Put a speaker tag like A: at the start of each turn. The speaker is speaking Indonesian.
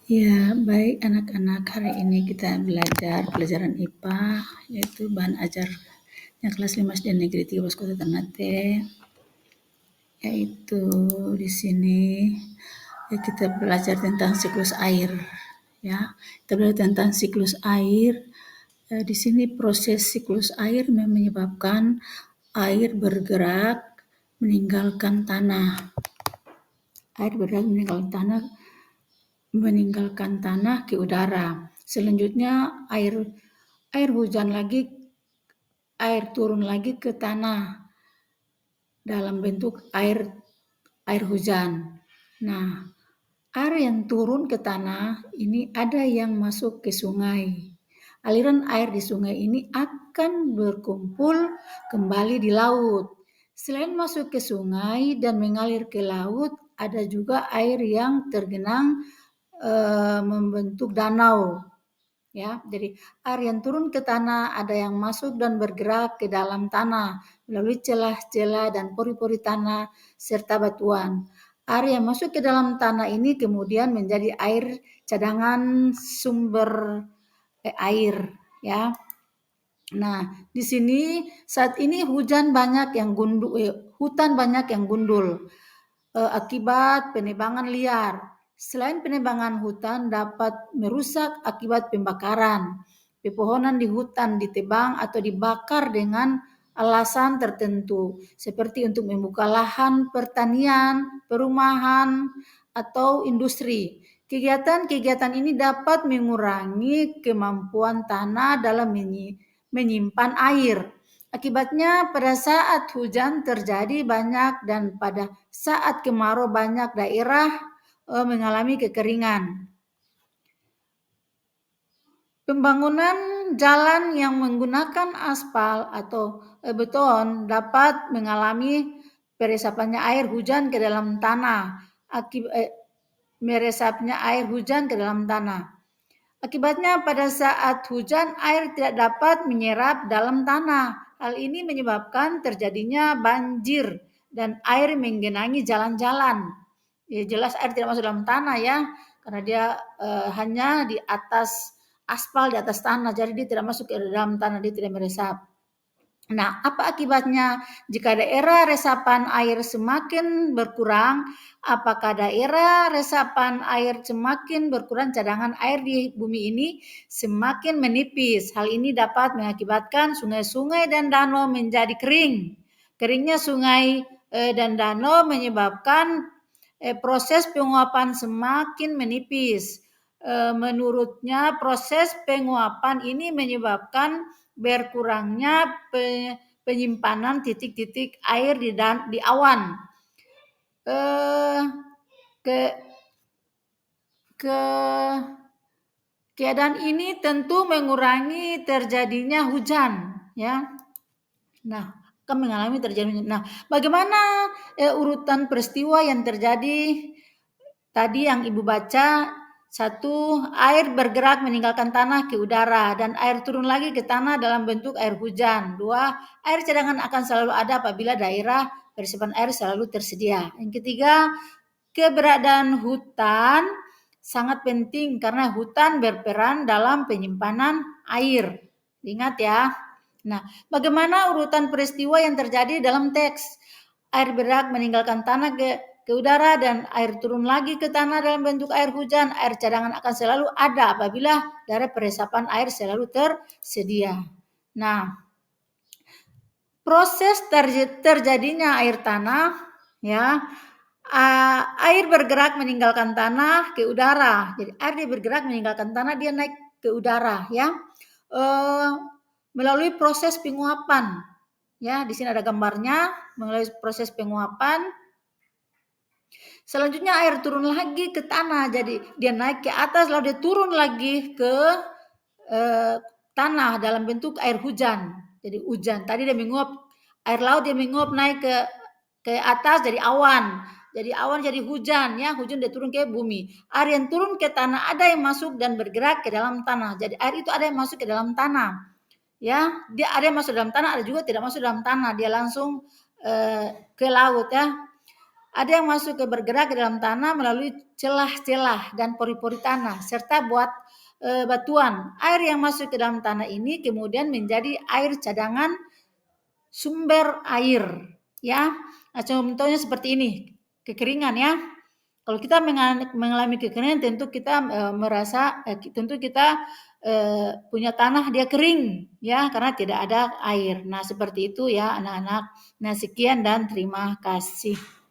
A: Ya, baik anak-anak, hari ini kita belajar pelajaran IPA, yaitu bahan ajarnya kelas 5 SD Negeri 3 Kota Ternate, yaitu di sini ya, kita belajar tentang siklus air. Ya, kita belajar tentang siklus air. Di sini proses siklus air menyebabkan air bergerak meninggalkan tanah. Air bergerak meninggalkan tanah ke udara. Selanjutnya air hujan lagi, air turun lagi ke tanah dalam bentuk air hujan. Nah, air yang turun ke tanah ini ada yang masuk ke sungai. Aliran air di sungai ini akan berkumpul kembali di laut. Selain masuk ke sungai dan mengalir ke laut, ada juga air yang tergenang membentuk danau. Ya, jadi air yang turun ke tanah ada yang masuk dan bergerak ke dalam tanah melalui celah-celah dan pori-pori tanah serta batuan. Air yang masuk ke dalam tanah ini kemudian menjadi air cadangan sumber air, ya. Nah, di sini saat ini hutan banyak yang gundul akibat penebangan liar. Selain penebangan hutan dapat merusak akibat pembakaran. Pepohonan di hutan ditebang atau dibakar dengan alasan tertentu, seperti untuk membuka lahan pertanian, perumahan, atau industri. Kegiatan-kegiatan ini dapat mengurangi kemampuan tanah dalam menyimpan air. Akibatnya pada saat hujan terjadi banyak dan pada saat kemarau banyak daerah mengalami kekeringan. Pembangunan jalan yang menggunakan aspal atau beton dapat mengalami meresapnya air hujan ke dalam tanah. Meresapnya air hujan ke dalam tanah. Akibatnya pada saat hujan air tidak dapat menyerap dalam tanah. Hal ini menyebabkan terjadinya banjir dan air menggenangi jalan-jalan. Ya, jelas air tidak masuk dalam tanah ya, karena dia hanya di atas aspal, di atas tanah, jadi dia tidak masuk ke dalam tanah, dia tidak meresap. Nah, apa akibatnya jika daerah resapan air semakin berkurang? Apakah daerah resapan air semakin berkurang, cadangan air di bumi ini semakin menipis. Hal ini dapat mengakibatkan sungai-sungai dan danau menjadi kering. Keringnya sungai dan danau menyebabkan proses penguapan semakin menipis. Menurutnya proses penguapan ini menyebabkan berkurangnya penyimpanan titik-titik air di awan. Keadaan ini tentu mengurangi terjadinya hujan, ya. Nah, akan mengalami terjadinya. Nah, bagaimana urutan peristiwa yang terjadi tadi yang Ibu baca? 1, air bergerak meninggalkan tanah ke udara dan air turun lagi ke tanah dalam bentuk air hujan. 2, air cadangan akan selalu ada apabila daerah resapan air selalu tersedia. Yang ketiga, keberadaan hutan sangat penting karena hutan berperan dalam penyimpanan air. Ingat ya. Nah, bagaimana urutan peristiwa yang terjadi dalam teks? Air bergerak meninggalkan tanah ke udara dan air turun lagi ke tanah dalam bentuk air hujan. Air cadangan akan selalu ada apabila daerah peresapan air selalu tersedia. Nah, proses terjadinya air tanah, ya, air bergerak meninggalkan tanah ke udara. Jadi air dia bergerak meninggalkan tanah, dia naik ke udara, ya, melalui proses penguapan. Ya, di sini ada gambarnya melalui proses penguapan. Selanjutnya air turun lagi ke tanah, jadi dia naik ke atas lalu dia turun lagi ke tanah dalam bentuk air hujan. Jadi hujan. Tadi dia menguap air laut, dia menguap naik ke atas jadi awan. Jadi awan jadi hujan, ya, hujan dia turun ke bumi. Air yang turun ke tanah ada yang masuk dan bergerak ke dalam tanah. Jadi air itu ada yang masuk ke dalam tanah. Ya, dia ada yang masuk dalam tanah, ada juga tidak masuk dalam tanah, dia langsung ke laut, ya. Ada yang masuk ke bergerak ke dalam tanah melalui celah-celah dan pori-pori tanah serta buat batuan. Air yang masuk ke dalam tanah ini kemudian menjadi air cadangan sumber air, ya. Nah, contohnya seperti ini, kekeringan ya. Kalau kita mengalami kekeringan tentu kita tentu kita punya tanah dia kering ya karena tidak ada air. Nah, seperti itu ya anak-anak. Nah, sekian dan terima kasih.